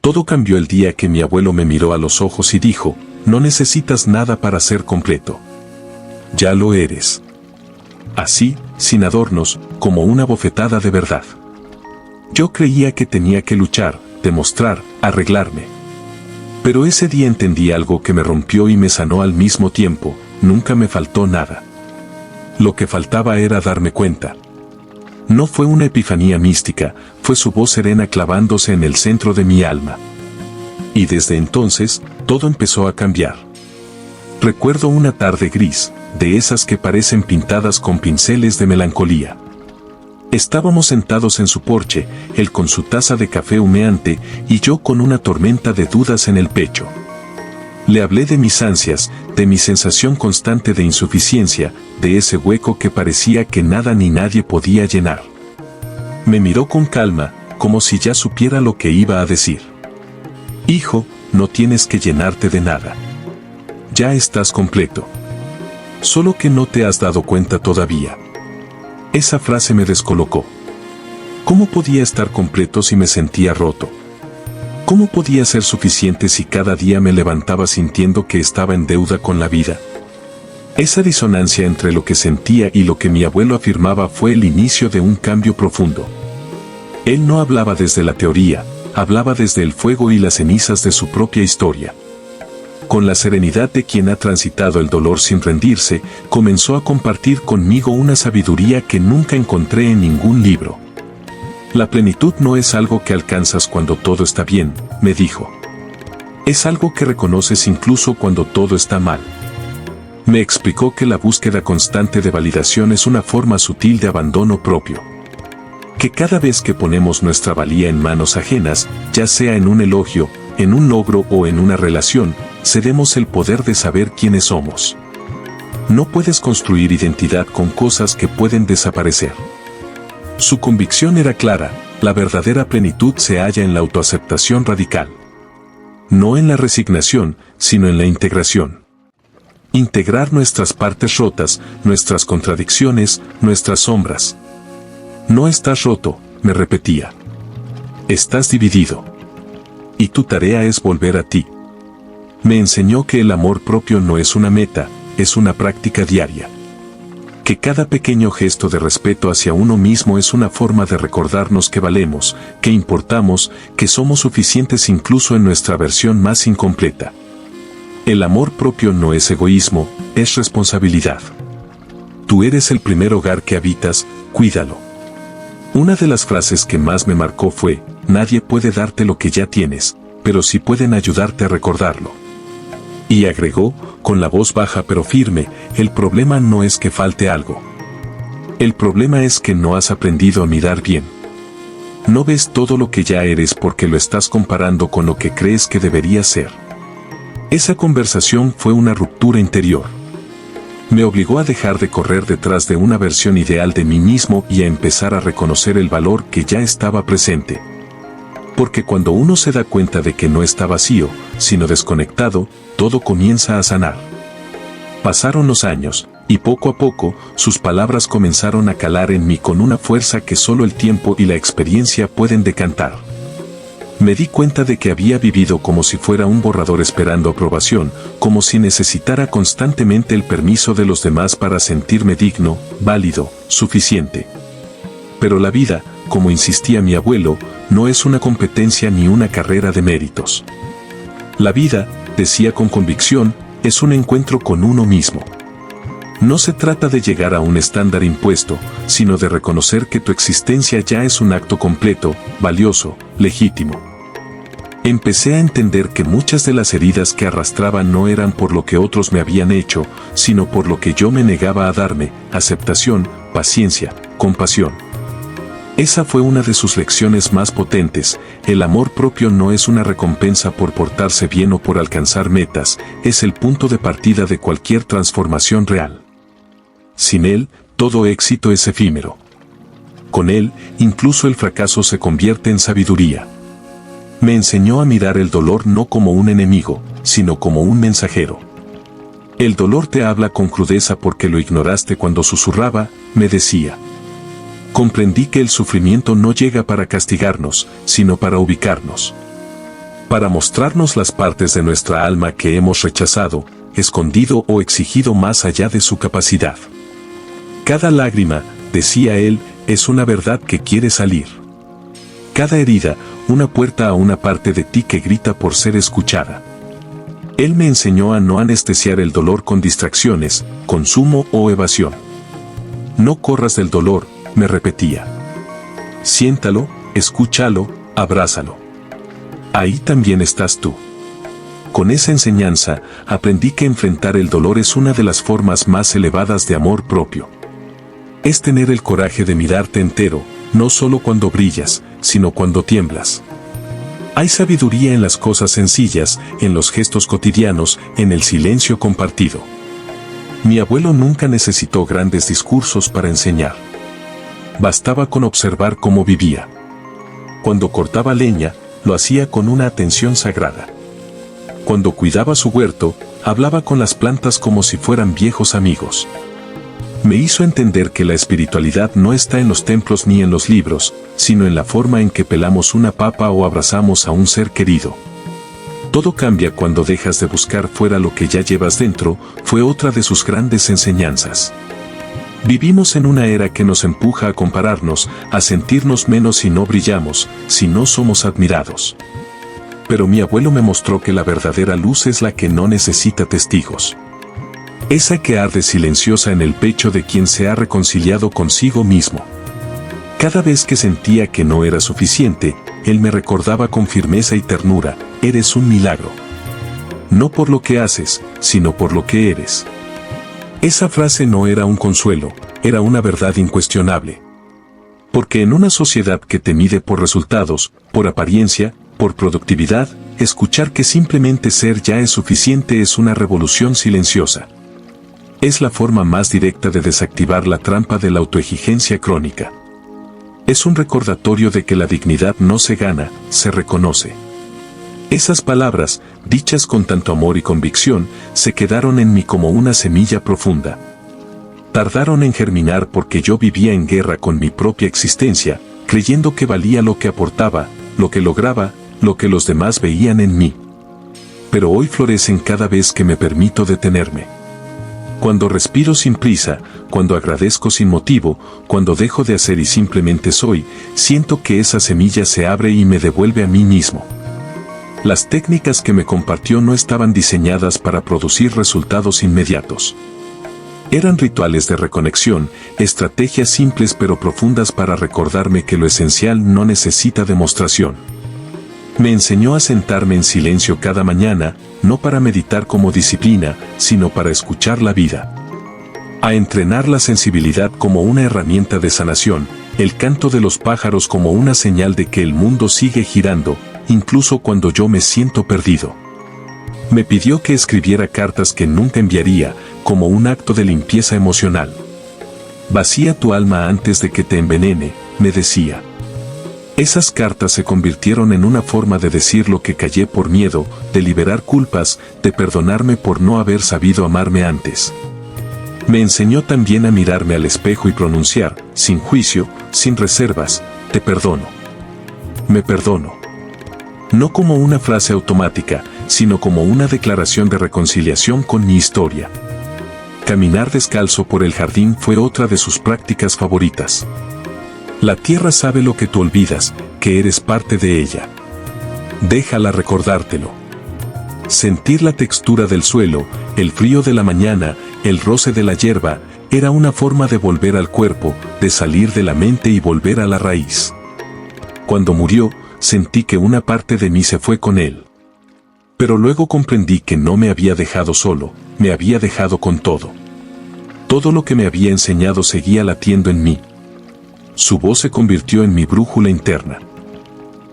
Todo cambió el día que mi abuelo me miró a los ojos y dijo: no necesitas nada para ser completo. Ya lo eres. Así, sin adornos, como una bofetada de verdad. Yo creía que tenía que luchar, demostrar, arreglarme. Pero ese día entendí algo que me rompió y me sanó al mismo tiempo: nunca me faltó nada. Lo que faltaba era darme cuenta. No fue una epifanía mística, fue su voz serena clavándose en el centro de mi alma. Y desde entonces, todo empezó a cambiar. Recuerdo una tarde gris, de esas que parecen pintadas con pinceles de melancolía. Estábamos sentados en su porche, él con su taza de café humeante y yo con una tormenta de dudas en el pecho. Le hablé de mis ansias, de mi sensación constante de insuficiencia, de ese hueco que parecía que nada ni nadie podía llenar. Me miró con calma, como si ya supiera lo que iba a decir. Hijo, no tienes que llenarte de nada. Ya estás completo. Solo que no te has dado cuenta todavía. Esa frase me descolocó. ¿Cómo podía estar completo si me sentía roto? ¿Cómo podía ser suficiente si cada día me levantaba sintiendo que estaba en deuda con la vida? Esa disonancia entre lo que sentía y lo que mi abuelo afirmaba fue el inicio de un cambio profundo. Él no hablaba desde la teoría, hablaba desde el fuego y las cenizas de su propia historia. Con la serenidad de quien ha transitado el dolor sin rendirse, comenzó a compartir conmigo una sabiduría que nunca encontré en ningún libro. La plenitud no es algo que alcanzas cuando todo está bien, me dijo. Es algo que reconoces incluso cuando todo está mal. Me explicó que la búsqueda constante de validación es una forma sutil de abandono propio. Que cada vez que ponemos nuestra valía en manos ajenas, ya sea en un elogio, en un logro o en una relación, cedemos el poder de saber quiénes somos. No puedes construir identidad con cosas que pueden desaparecer. Su convicción era clara: la verdadera plenitud se halla en la autoaceptación radical. No en la resignación, sino en la integración. Integrar nuestras partes rotas, nuestras contradicciones, nuestras sombras. No estás roto, me repetía. Estás dividido. Y tu tarea es volver a ti. Me enseñó que el amor propio no es una meta, es una práctica diaria. Que cada pequeño gesto de respeto hacia uno mismo es una forma de recordarnos que valemos, que importamos, que somos suficientes incluso en nuestra versión más incompleta. El amor propio no es egoísmo, es responsabilidad. Tú eres el primer hogar que habitas, cuídalo. Una de las frases que más me marcó fue: nadie puede darte lo que ya tienes, pero sí pueden ayudarte a recordarlo. Y agregó, con la voz baja pero firme: el problema no es que falte algo. El problema es que no has aprendido a mirar bien. No ves todo lo que ya eres porque lo estás comparando con lo que crees que deberías ser. Esa conversación fue una ruptura interior. Me obligó a dejar de correr detrás de una versión ideal de mí mismo y a empezar a reconocer el valor que ya estaba presente. Porque cuando uno se da cuenta de que no está vacío, sino desconectado, todo comienza a sanar. Pasaron los años, y poco a poco, sus palabras comenzaron a calar en mí con una fuerza que solo el tiempo y la experiencia pueden decantar. Me di cuenta de que había vivido como si fuera un borrador esperando aprobación, como si necesitara constantemente el permiso de los demás para sentirme digno, válido, suficiente. Pero la vida, como insistía mi abuelo, no es una competencia ni una carrera de méritos. La vida, decía con convicción, es un encuentro con uno mismo. No se trata de llegar a un estándar impuesto, sino de reconocer que tu existencia ya es un acto completo, valioso, legítimo. Empecé a entender que muchas de las heridas que arrastraba no eran por lo que otros me habían hecho, sino por lo que yo me negaba a darme: aceptación, paciencia, compasión. Esa fue una de sus lecciones más potentes: el amor propio no es una recompensa por portarse bien o por alcanzar metas, es el punto de partida de cualquier transformación real. Sin él, todo éxito es efímero. Con él, incluso el fracaso se convierte en sabiduría. Me enseñó a mirar el dolor no como un enemigo, sino como un mensajero. El dolor te habla con crudeza porque lo ignoraste cuando susurraba, me decía. Comprendí que el sufrimiento no llega para castigarnos, sino para ubicarnos. para mostrarnos las partes de nuestra alma que hemos rechazado, escondido o exigido más allá de su capacidad. Cada lágrima, decía él, es una verdad que quiere salir. Cada herida, una puerta a una parte de ti que grita por ser escuchada. Él me enseñó a no anestesiar el dolor con distracciones, consumo o evasión. No corras del dolor, me repetía. Siéntalo, escúchalo, abrázalo. Ahí también estás tú. Con esa enseñanza, aprendí que enfrentar el dolor es una de las formas más elevadas de amor propio. Es tener el coraje de mirarte entero, no solo cuando brillas, sino cuando tiemblas. Hay sabiduría en las cosas sencillas, en los gestos cotidianos, en el silencio compartido. Mi abuelo nunca necesitó grandes discursos para enseñar. Bastaba con observar cómo vivía. Cuando cortaba leña, lo hacía con una atención sagrada. Cuando cuidaba su huerto, hablaba con las plantas como si fueran viejos amigos. Me hizo entender que la espiritualidad no está en los templos ni en los libros, sino en la forma en que pelamos una papa o abrazamos a un ser querido. Todo cambia cuando dejas de buscar fuera lo que ya llevas dentro, fue otra de sus grandes enseñanzas. Vivimos en una era que nos empuja a compararnos, a sentirnos menos si no brillamos, si no somos admirados. Pero mi abuelo me mostró que la verdadera luz es la que no necesita testigos. Esa que arde silenciosa en el pecho de quien se ha reconciliado consigo mismo. Cada vez que sentía que no era suficiente, él me recordaba con firmeza y ternura, eres un milagro. No por lo que haces, sino por lo que eres. Esa frase no era un consuelo, era una verdad incuestionable. Porque en una sociedad que te mide por resultados, por apariencia, por productividad, escuchar que simplemente ser ya es suficiente es una revolución silenciosa. Es la forma más directa de desactivar la trampa de la autoexigencia crónica. Es un recordatorio de que la dignidad no se gana, se reconoce. Esas palabras, dichas con tanto amor y convicción, se quedaron en mí como una semilla profunda. Tardaron en germinar porque yo vivía en guerra con mi propia existencia, creyendo que valía lo que aportaba, lo que lograba, lo que los demás veían en mí. Pero hoy florecen cada vez que me permito detenerme. Cuando respiro sin prisa, cuando agradezco sin motivo, cuando dejo de hacer y simplemente soy, siento que esa semilla se abre y me devuelve a mí mismo. Las técnicas que me compartió no estaban diseñadas para producir resultados inmediatos. Eran rituales de reconexión, estrategias simples pero profundas para recordarme que lo esencial no necesita demostración. Me enseñó a sentarme en silencio cada mañana, no para meditar como disciplina, sino para escuchar la vida. A entrenar la sensibilidad como una herramienta de sanación, el canto de los pájaros como una señal de que el mundo sigue girando, incluso cuando yo me siento perdido. Me pidió que escribiera cartas que nunca enviaría, como un acto de limpieza emocional. Vacía tu alma antes de que te envenene, me decía. Esas cartas se convirtieron en una forma de decir lo que callé por miedo, de liberar culpas, de perdonarme por no haber sabido amarme antes. Me enseñó también a mirarme al espejo y pronunciar, sin juicio, sin reservas, te perdono. Me perdono. No como una frase automática, sino como una declaración de reconciliación con mi historia. Caminar descalzo por el jardín fue otra de sus prácticas favoritas. La tierra sabe lo que tú olvidas, que eres parte de ella. Déjala recordártelo. Sentir la textura del suelo, el frío de la mañana, el roce de la hierba, era una forma de volver al cuerpo, de salir de la mente y volver a la raíz. Cuando murió, sentí que una parte de mí se fue con él. Pero luego comprendí que no me había dejado solo, me había dejado con todo. Todo lo que me había enseñado seguía latiendo en mí. Su voz se convirtió en mi brújula interna.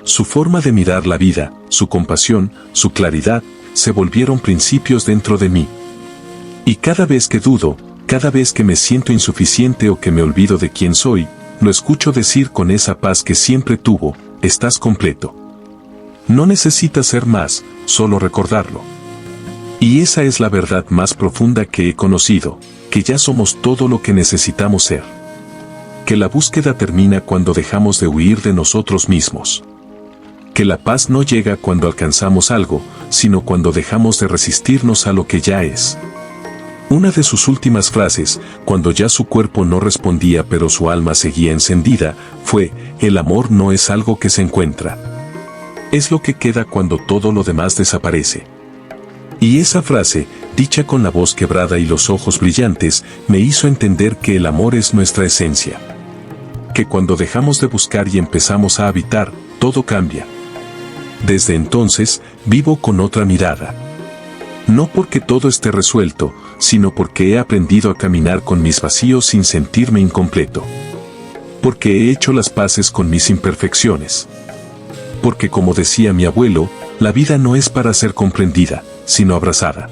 Su forma de mirar la vida, su compasión, su claridad, se volvieron principios dentro de mí. Y cada vez que dudo, cada vez que me siento insuficiente o que me olvido de quién soy, lo escucho decir con esa paz que siempre tuvo, estás completo. No necesitas ser más, solo recordarlo. Y esa es la verdad más profunda que he conocido, que ya somos todo lo que necesitamos ser. Que la búsqueda termina cuando dejamos de huir de nosotros mismos. que la paz no llega cuando alcanzamos algo, sino cuando dejamos de resistirnos a lo que ya es. Una de sus últimas frases, cuando ya su cuerpo no respondía pero su alma seguía encendida, fue: el amor no es algo que se encuentra. Es lo que queda cuando todo lo demás desaparece. Y esa frase, dicha con la voz quebrada y los ojos brillantes, me hizo entender que el amor es nuestra esencia. Que cuando dejamos de buscar y empezamos a habitar, todo cambia. Desde entonces, vivo con otra mirada. No porque todo esté resuelto, sino porque he aprendido a caminar con mis vacíos sin sentirme incompleto. Porque he hecho las paces con mis imperfecciones. Porque, como decía mi abuelo, la vida no es para ser comprendida, sino abrazada.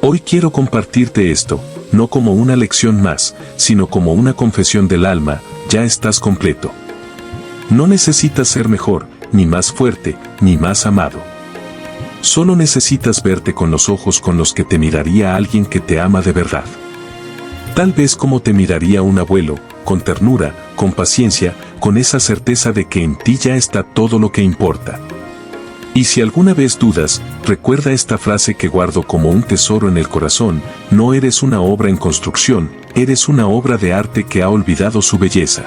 Hoy quiero compartirte esto, no como una lección más, sino como una confesión del alma: ya estás completo. No necesitas ser mejor, ni más fuerte, ni más amado. Solo necesitas verte con los ojos con los que te miraría alguien que te ama de verdad. Tal vez como te miraría un abuelo, con ternura, con paciencia, con esa certeza de que en ti ya está todo lo que importa. Y si alguna vez dudas, recuerda esta frase que guardo como un tesoro en el corazón: no eres una obra en construcción, eres una obra de arte que ha olvidado su belleza.